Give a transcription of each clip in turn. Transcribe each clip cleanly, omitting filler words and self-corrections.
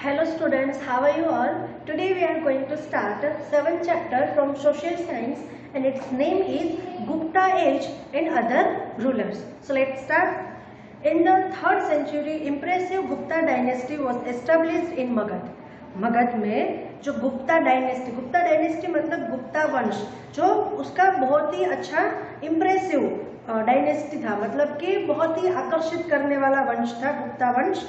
Hello students, how are you all? Today we are going to start 7th chapter from social science and its name is Gupta Age and Other Rulers. So let's start. In the 3rd century, impressive Gupta dynasty was established in Magad. Magadh में जो Gupta dynasty मतलब गुप्ता वंश, जो उसका बहुत ही अच्छा impressive dynasty था, मतलब कि बहुत ही आकर्षित करने वाला वंश था गुप्ता वंश.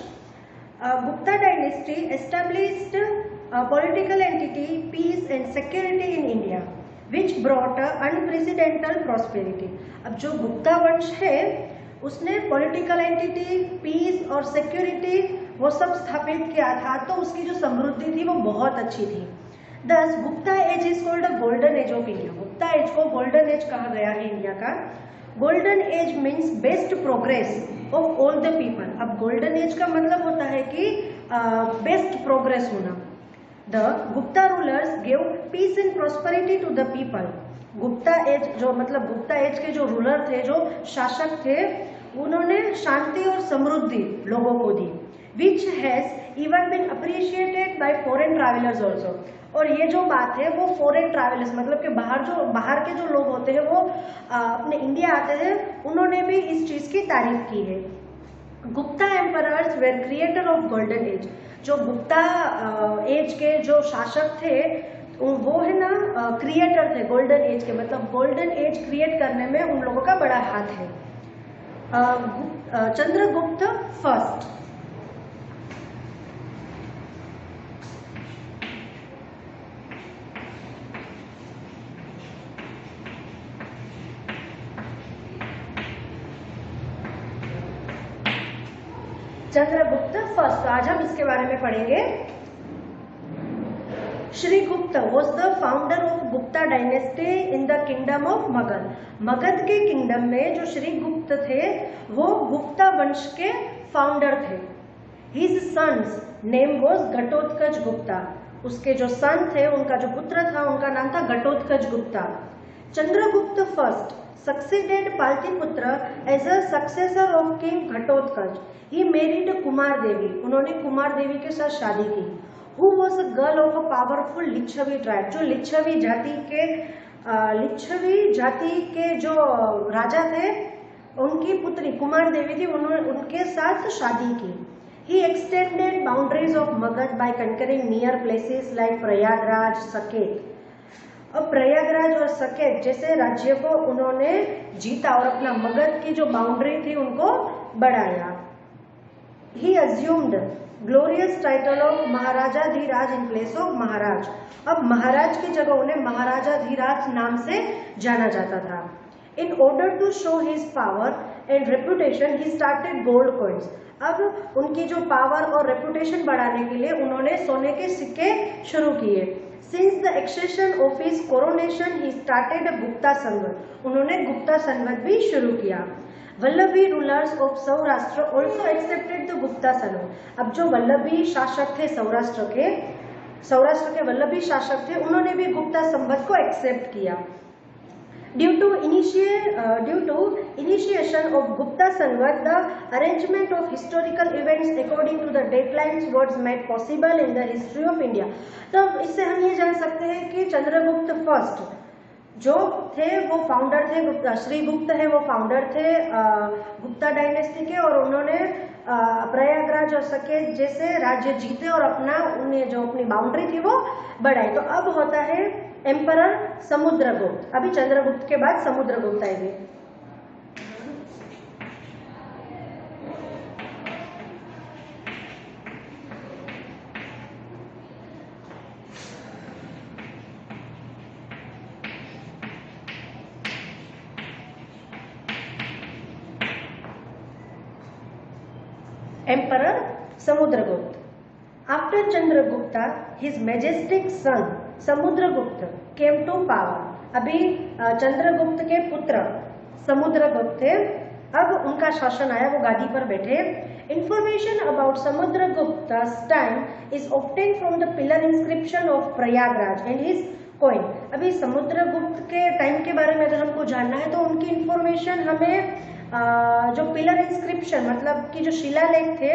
Gupta dynasty established a political entity, peace and security in India, which brought unprecedented prosperity. अब जो गुप्ता वंश है उसने पॉलिटिकल एंटिटी, पीस और सिक्योरिटी वो सब स्थापित किया था, तो उसकी जो समृद्धि थी वो बहुत अच्छी थी. Thus, Gupta age is called a golden age of India. Gupta age को गोल्डन एज कहा गया है इंडिया का. Golden age means best progress of all the people. अब गोल्डन एज का मतलब होता है कि बेस्ट प्रोग्रेस होना. The Gupta rulers gave peace and prosperity to the people. Gupta age जो मतलब गुप्ता एज के जो रूलर थे, जो शासक थे, उन्होंने शांति और समृद्धि लोगों को दी. Which has even been appreciated by foreign travellers also. और ये जो बात है वो फॉरेन ट्रैवलर्स मतलब कि बाहर के जो लोग होते हैं वो अपने इंडिया आते हैं, उन्होंने भी इस चीज की तारीफ की है. Gupta emperors were creator of golden age. जो गुप्ता एज के जो शासक थे वो है ना क्रिएटर थे गोल्डन एज के, मतलब गोल्डन एज क्रिएट करने में उन लोगों का बड़ा हाथ है. चंद्रगुप्त फर्स्ट. चंद्रगुप्त फर्स्ट, आज हम इसके बारे में पढ़ेंगे. Srigupta was the founder of Gupta dynasty in the kingdom of Magadha. Magadha के किंगडम में जो श्रीगुप्त थे वो गुप्ता वंश के फाउंडर थे. His sons name was Ghatotkacha Gupta. उसके जो सन थे, उनका जो पुत्र था, उनका नाम था Ghatotkacha Gupta. Chandragupta first succeeded Pataliputra as a successor of King Ghatotkač. He married Kumar Devi. उन्होंने कुमार देवी के साथ शादी की. Who was a girl of a powerful Licchavi tribe. जो लिच्छवी जाति के जो राजा थे, उनकी पुत्री कुमार देवी थी, उन्होंने उनके साथ शादी की. He extended boundaries of Magad by conquering near places like Prayagraj, सकेत. अब प्रयागराज और सकेत जैसे राज्य को उन्होंने जीता और अपना मगध की जो बाउंड्री थी उनको बढ़ाया. He assumed glorious title of Maharajadhiraj in place of महाराज. अब महाराज की जगह उन्हें महाराजाधिराज नाम से जाना जाता था. In order to show his power and reputation, he started gold coins. अब उनकी जो पावर और रेपुटेशन बढ़ाने के लिए उन्होंने सोने के सिक्के शुरू किए. Since the accession of his coronation, he started a Gupta संघ. उन्होंने गुप्ता संघ भी शुरू किया. Vallabhi rulers of Saurashtra also accepted the Gupta संघ. अब जो वल्लभी शासक थे सौराष्ट्र के वल्लभी शासक थे, उन्होंने भी गुप्ता संवत को एक्सेप्ट किया. Due to initiation of Gupta Sanvat, the arrangement of historical events according to the deadlines was made possible in the history of India. तो इससे हम ये जान सकते हैं कि चंद्रगुप्त फर्स्ट जो थे वो फाउंडर थे, श्रीगुप्त है वो फाउंडर थे गुप्ता डायनेस्टी के, और उन्होंने प्रयागराज और सकेत जैसे राज्य जीते और उन्हें जो अपनी बाउंड्री थी वो बढ़ाई. तो अब होता है एम्परर समुद्रगुप्त. अभी चंद्रगुप्त के बाद समुद्रगुप्त आएंगे. Emperor Samudragupta. After Chandragupta, his majestic son Samudragupta came to power. अभी चंद्रगुप्त के पुत्र समुद्रगुप्त थे, अब उनका शासन आया, वो गादी पर बैठे. Information about Samudragupta's time is obtained from the pillar inscription of Prayagraj and his coin. अभी समुद्रगुप्त के टाइम के बारे में अगर हमको जानना है तो उनकी इंफॉर्मेशन हमें जो पिलर इंस्क्रिप्शन मतलब कि जो शिलालेख थे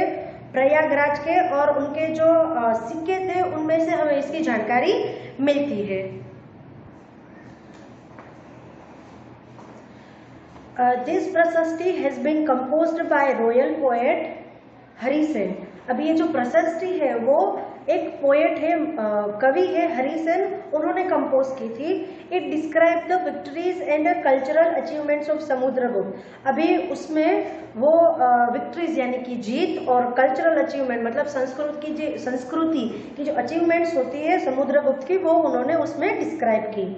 प्रयागराज के, और उनके जो सिक्के थे उनमें से हमें इसकी जानकारी मिलती है। This prashasti has been composed by royal poet Hari Sen. अब ये जो प्रशस्ति है वो एक पोएट है, कवि है हरि सेन, उन्होंने कंपोज की थी। It describe the victories and cultural achievements of Samudragupta. अभी उसमें वो विक्ट्रीज यानी कि जीत और कल्चरल अचीवमेंट मतलब संस्कृति की जो अचीवमेंट्स होती है समुद्रगुप्त की, वो उन्होंने उसमें डिस्क्राइब की।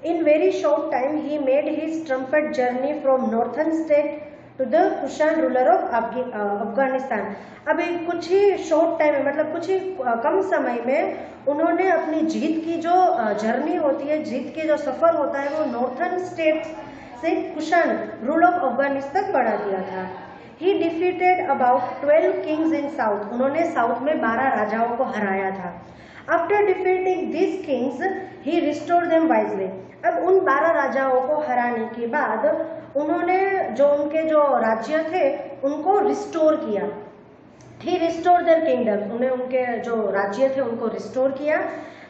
In very short time, he made his triumphant journey from northern state to the Kushan ruler of Afghanistan. अभी कुछ ही शॉर्ट टाइम में मतलब कुछ ही कम समय में उन्होंने अपनी जीत की जो जर्नी होती है, जीत की जो सफर होता है, वो नॉर्थर्न स्टेट से कुशान रूल ऑफ अफगानिस्तान तक बढ़ा दिया था। He defeated about 12 kings in south. उन्होंने साउथ में 12 राजाओं को हराया था। After defeating these kings, he restored them wisely. अब उन 12 राजाओं को हराने के बाद उन्होंने जो उनके जो राज्य थे उनको रिस्टोर किया। He restored their kingdom. उन्हें उनके जो राज्य थे उनको रिस्टोर किया।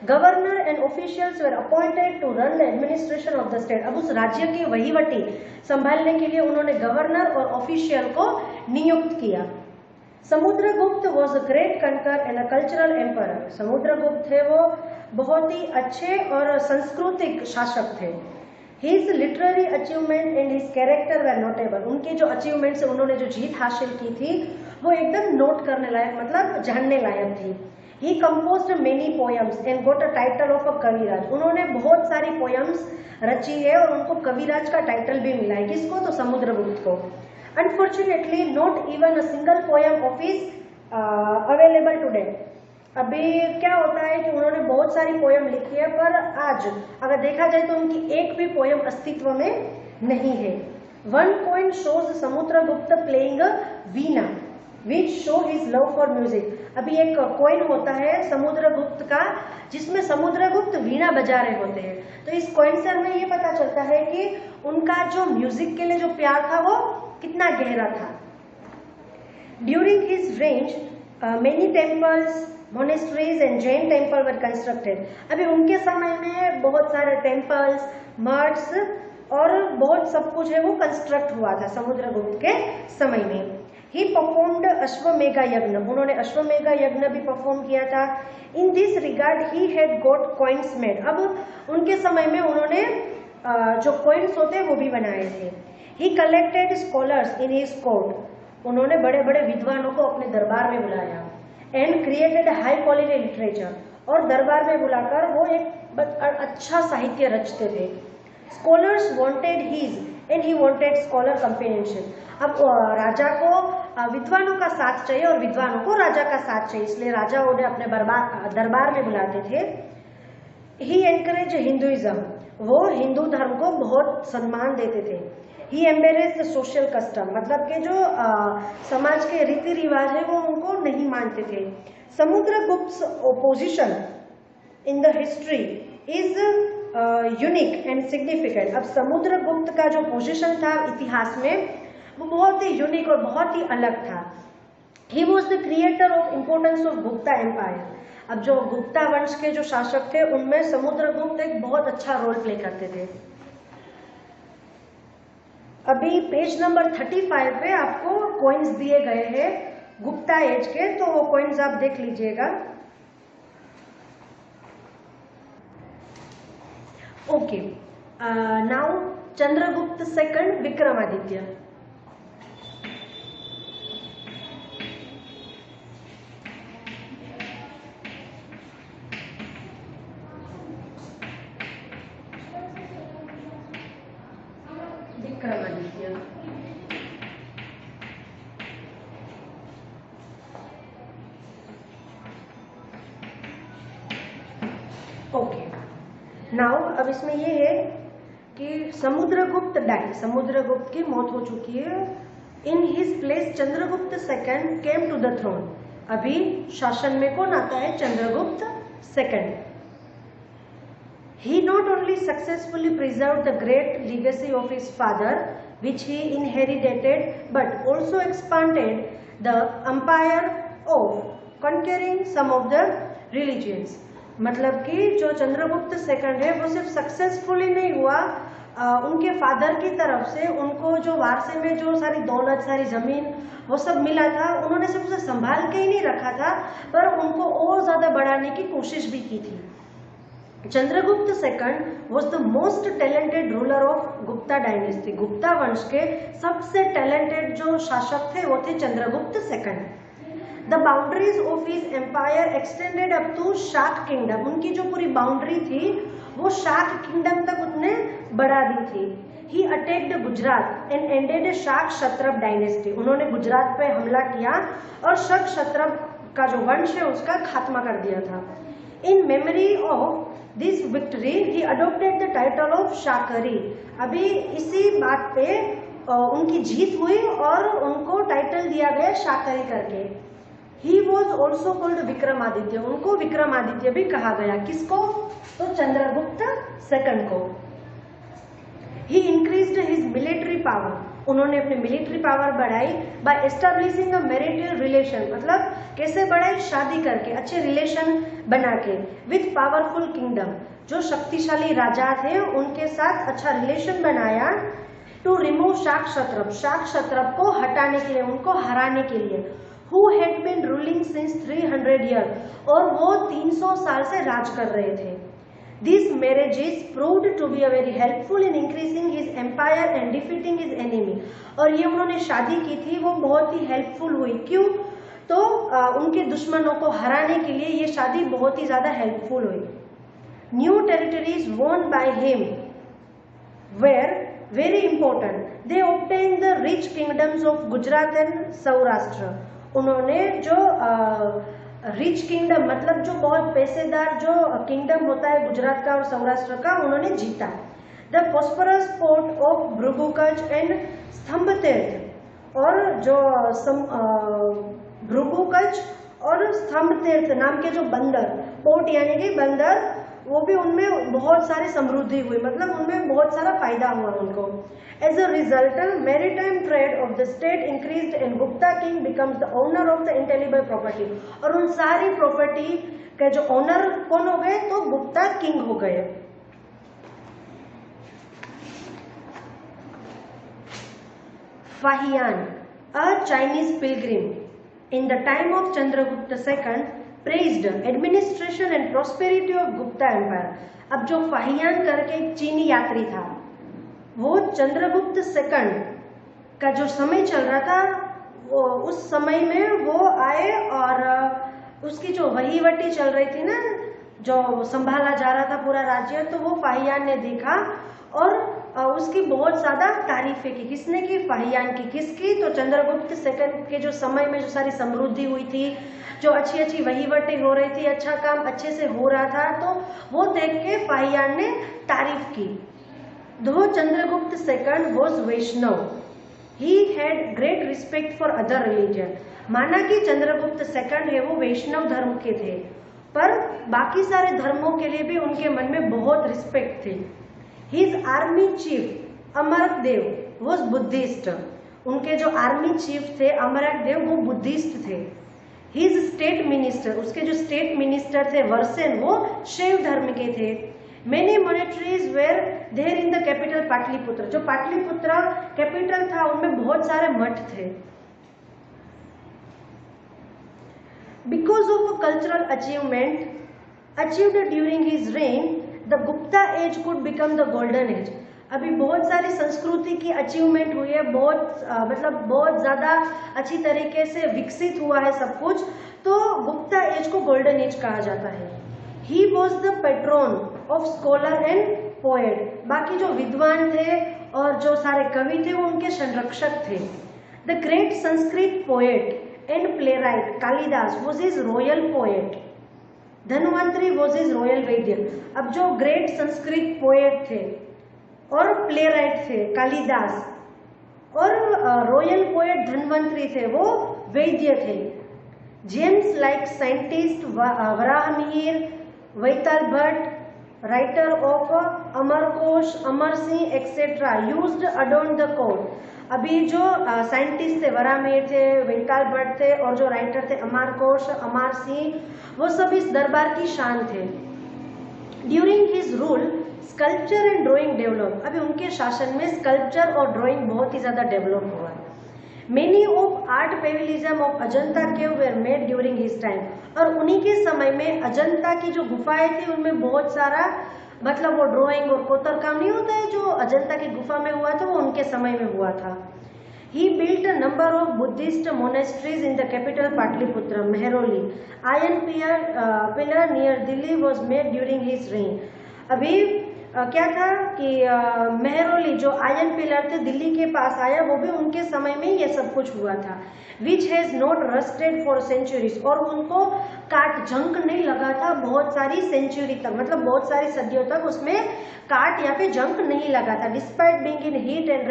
Governor and officials were appointed to run the administration of the state. अब उस राज्य की वहीवटी संभालने के लिए उन्होंने गवर्नर और ऑफिशियल को नियुक्त किया। समुद्रगुप्त वॉज अ ग्रेट कंकर and a cultural emperor. Samudragupta थे वो बहुत ही अच्छे और सांस्कृतिक शासक थे। His literary achievement and his character were notable. उनके जो अचीवमेंट्स उन्होंने जो जीत हासिल की थी वो एकदम नोट करने लायक मतलब जानने लायक थी। He composed many poems and got a title of a कविराज। उन्होंने बहुत सारी पोएम्स रची है और उनको कविराज का टाइटल भी मिला है। किसको? तो समुद्रगुप्त को। Unfortunately, not even a single poem of his available today. अभी क्या होता है कि उन्होंने बहुत सारी पोएम लिखी है पर आज अगर देखा जाए तो उनकी एक भी पोएम अस्तित्व में नहीं है। One point shows Samudragupta playing Veena which show his love for music. अभी एक कॉइन होता है समुद्रगुप्त का जिसमें समुद्रगुप्त वीणा बजा रहे होते हैं। तो इस कॉइन से हमें ये पता चलता है कि उनका जो म्यूजिक के लिए जो प्यार था वो कितना गहरा था। During his range many temples monasteries and Jain temple were constructed. अभी उनके समय में बहुत सारे टेम्पल्स मठ्स और बहुत सब कुछ है वो कंस्ट्रक्ट हुआ था समुद्रगुप्त के समय में। ही परफॉर्म्ड अश्वमेघ यज्ञ। उन्होंने अश्वमेघ यज्ञ भी परफॉर्म किया था। In this regard he had got coins made. अब उनके समय में उन्होंने जो कॉइन्स होते हैं वो भी बनाए थे। ही collected scholars in his court. उन्होंने बड़े बड़े विद्वानों को अपने दरबार में बुलाया। And created high quality literature. और दरबार में बुलाकर वो एक अच्छा साहित्य रचते थे। Scholars wanted his and he wanted scholar companionship. अब राजा को विद्वानों का साथ चाहिए और विद्वानों को राजा का साथ चाहिए, इसलिए राजा उन्हें अपने दरबार में बुलाते थे। ही एनकरेज हिंदुइज्म। वो हिंदू धर्म को बहुत सम्मान देते थे। ही एम्बेरेज द सोशल कस्टम। मतलब कि जो समाज के रीति रिवाज है वो उनको नहीं मानते थे। Samudragupta position in the history is unique and significant. अब समुद्रगुप्त का जो पोजीशन था इतिहास में वो बहुत ही यूनिक और बहुत ही अलग था। He was the creator of importance of Gupta empire. अब जो गुप्ता वंश के जो शासक थे उनमें समुद्रगुप्त एक बहुत अच्छा रोल प्ले करते थे। अभी पेज नंबर 35 पे आपको कॉइन्स दिए गए हैं गुप्ता एज के, तो वो कॉइन्स आप देख लीजिएगा। Okay, now Chandragupta second Vikramaditya. Vikramaditya okay. Now अब इसमें ये है कि समुद्रगुप्त डाई, समुद्रगुप्त की मौत हो चुकी है। In his place Chandragupta second came to the throne. अभी शासन में कौन आता है? Chandragupta second. He not only successfully preserved the great legacy of his father, which he inherited, but also expanded the empire of conquering some of the religions. मतलब कि जो Chandragupta second है वो सिर्फ सक्सेसफुली नहीं हुआ, उनके फादर की तरफ से उनको जो वारसे में जो सारी दौलत, सारी जमीन वो सब मिला था, उन्होंने सिर्फ उसे संभाल के ही नहीं रखा था, पर उनको और ज्यादा बढ़ाने की कोशिश भी की थी। Chandragupta second was the most talented ruler of Gupta dynasty. Gupta वंश के सबसे टैलेंटेड जो शासक थे वो थे Chandragupta second. The boundaries of his empire extended up to Shaka kingdom. उनकी जो पूरी बाउंड्री थी वो शाक किंगडम तक उसने बढ़ा दी थी। ही अटैक्ड गुजरात एंड एंडेड शाक क्षत्रप डायनेस्टी। उन्होंने गुजरात पे हमला किया और शक क्षत्रप का जो वंश है उसका खात्मा कर दिया था। In memory of this victory he adopted the title of Shakari. अभी इसी बात पे उनकी जीत हुई और उनको टाइटल दिया गया शाकरी करके। He was also called Vikramaditya. उनको विक्रमादित्य भी कहा गया। किसको? तो चंद्रगुप्त सेकंड को। He increased his military power. उन्होंने अपने मिलिट्री पावर बढ़ाई by establishing a marital relation. मतलब कैसे बढ़ाई? शादी करके, अच्छे रिलेशन बना के, विथ पावरफुल किंगडम। जो शक्तिशाली राजा थे उनके साथ अच्छा रिलेशन बनाया। टू रिमूव शाक क्षत्रप। शाक क्षत्रप को हटाने के लिए, उनको हराने के लिए। Who had been ruling since 300 years, और वो 300 साल से राज कर रहे थे। These marriages proved to be a very helpful in increasing his empire and defeating his enemy। और ये उन्होंने शादी की थी वो बहुत ही हेल्पफुल हुई। क्यों? तो उनके दुश्मनों को हराने के लिए ये शादी बहुत ही ज्यादा हेल्पफुल हुई। New territories won by him were very important. They obtained the rich kingdoms of Gujarat and Saurashtra। उन्होंने जो रिच किंगडम मतलब जो बहुत पैसेदार जो किंगडम होता है गुजरात का और सौराष्ट्र का, उन्होंने जीता। The prosperous port of Bhrigukachchha and Stambha Tirtha. और जो भृगुकच और स्तंभ तीर्थ नाम के जो बंदर, पोर्ट यानी कि बंदर, वो भी उनमें बहुत सारी समृद्धि हुई। मतलब उनमें बहुत सारा फायदा हुआ उनको। As a result, maritime trade of the state increased and Gupta king becomes the owner of the intangible property। और उन सारी प्रॉपर्टी के जो ओनर कौन हो गए? तो गुप्ता किंग हो गए। Fahien, a Chinese pilgrim in the time of Chandragupta II, praised administration and prosperity of Gupta empire। अब जो फाहियान करके एक चीनी यात्री था, वो चंद्रगुप्त सेकंड का जो समय चल रहा था वो उस समय में वो आए और उसकी जो वहीवटी चल रही थी ना, जो संभाला जा रहा था पूरा राज्य, तो वो फाहियान ने देखा और उसकी बहुत ज्यादा तारीफें की। किसने की? फाहियान की। किसकी? तो चंद्रगुप्त सेकंड के जो समय में जो सारी समृद्धि हुई थी, जो अच्छी अच्छी वहीवटें हो रही थी, अच्छा काम अच्छे से हो रहा था, तो वो देख के फाहियान ने तारीफ की। Though Chandragupta II was Vaishnav, he had great respect for other religion। माना कि चंद्रगुप्त सेकंड है वो वैष्णव धर्म के थे, पर बाकी सारे धर्मों के लिए भी उनके मन में बहुत रिस्पेक्ट थी। His army chief Amraka Deva was Buddhist. उनके जो आर्मी चीफ थे अमरक देव वो बुद्धिस्ट थे। His स्टेट मिनिस्टर, उसके जो स्टेट मिनिस्टर थे वर्सेन, वो शैव धर्म के थे। Many monasteries were there in the capital Pataliputra. जो पाटलिपुत्र कैपिटल था उनमें बहुत सारे मठ थे। Because of a cultural achievement achieved during his reign, the Gupta age could become the golden age। अभी बहुत सारी संस्कृति की अचीवमेंट हुई है, मतलब बहुत ज्यादा अच्छी तरीके से विकसित हुआ है सब कुछ, तो गुप्ता एज को गोल्डन एज कहा जाता है। He was the patron of scholar and poet। बाकी जो विद्वान थे और जो सारे कवि थे वो उनके संरक्षक थे। The great Sanskrit poet and playwright Kalidas was his royal poet। Dhanvantari was his royal वैद्य। अब जो ग्रेट संस्कृत पोएट थे और प्लेराइट थे कालिदास, और रॉयल पोएट धन्वंतरी थे वो वैद्य थे। Gems like scientist Varahamihira, Vetala Bhatta, writer of Amarakosha, Amar Singh etcetera used adorn the court. अभी जो साइंटिस्ट थे वराहमिहिर थे, वेंताल भट्ट थे और जो राइटर थे अमर कोश, अमर सिंह, वो सब इस दरबार की शान थे। During his rule sculpture and drawing develop, अभी उनके शासन में स्कल्पचर और ड्राइंग बहुत ही ज़्यादा डेवलप हुआ। Many of art pavilions of Ajanta cave were made during his time, और उन्हीं के समय में अजंता की जो गुफाएं थी उनमें बहुत सारा मतलब वो ड्राइंग और कोतर काम नहीं होता है जो अजंता की गुफा में हुआ था, वो उनके समय में हुआ था। He built a number of Buddhist monasteries in the capital Patliputra, Mehroli. Iron pillar near Delhi was made during his reign. अभी क्या था कि मेहरोली जो आयरन पिलर थे दिल्ली के पास आया, वो भी उनके समय में ये सब कुछ हुआ था। Which has not rusted for centuries, और उनको काट जंग नहीं लगा था बहुत सारी सेंचुरी तक, मतलब बहुत सारी सदियों तक उसमें काट या फिर जंग नहीं लगा था। Despite being in heat and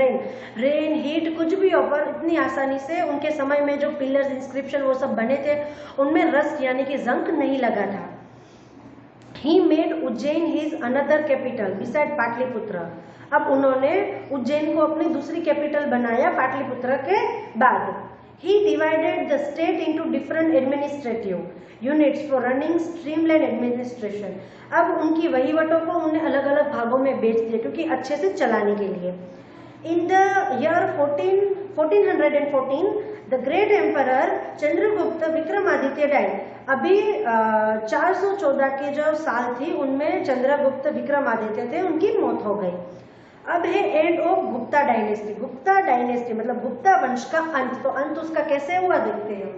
rain heat कुछ भी हो, पर इतनी आसानी से उनके समय में जो पिलर्स इंस्क्रिप्शन वो सब बने थे उनमें रस्ट यानी कि जंग नहीं लगा था। He made Ujjain his another capital beside Pataliputra, अब उन्होंने उज्जैन को अपनी दूसरी कैपिटल बनाया पाटलिपुत्र के बाद। He divided the state into different administrative units for running streamlined administration, अब उनकी वहीवटों को उन्हें अलग अलग भागों में बेच दिया क्योंकि अच्छे से चलाने के लिए। In the year 1414 the great emperor Chandragupta Vikramaditya died, अभी 414 के जो साल थी उनमें चंद्रगुप्त विक्रमादित्य थे, उनकी मौत हो गई। अब है end of Gupta dynasty, Gupta dynasty मतलब गुप्ता वंश का अंत, तो अंत उसका कैसे हुआ देखते हैं।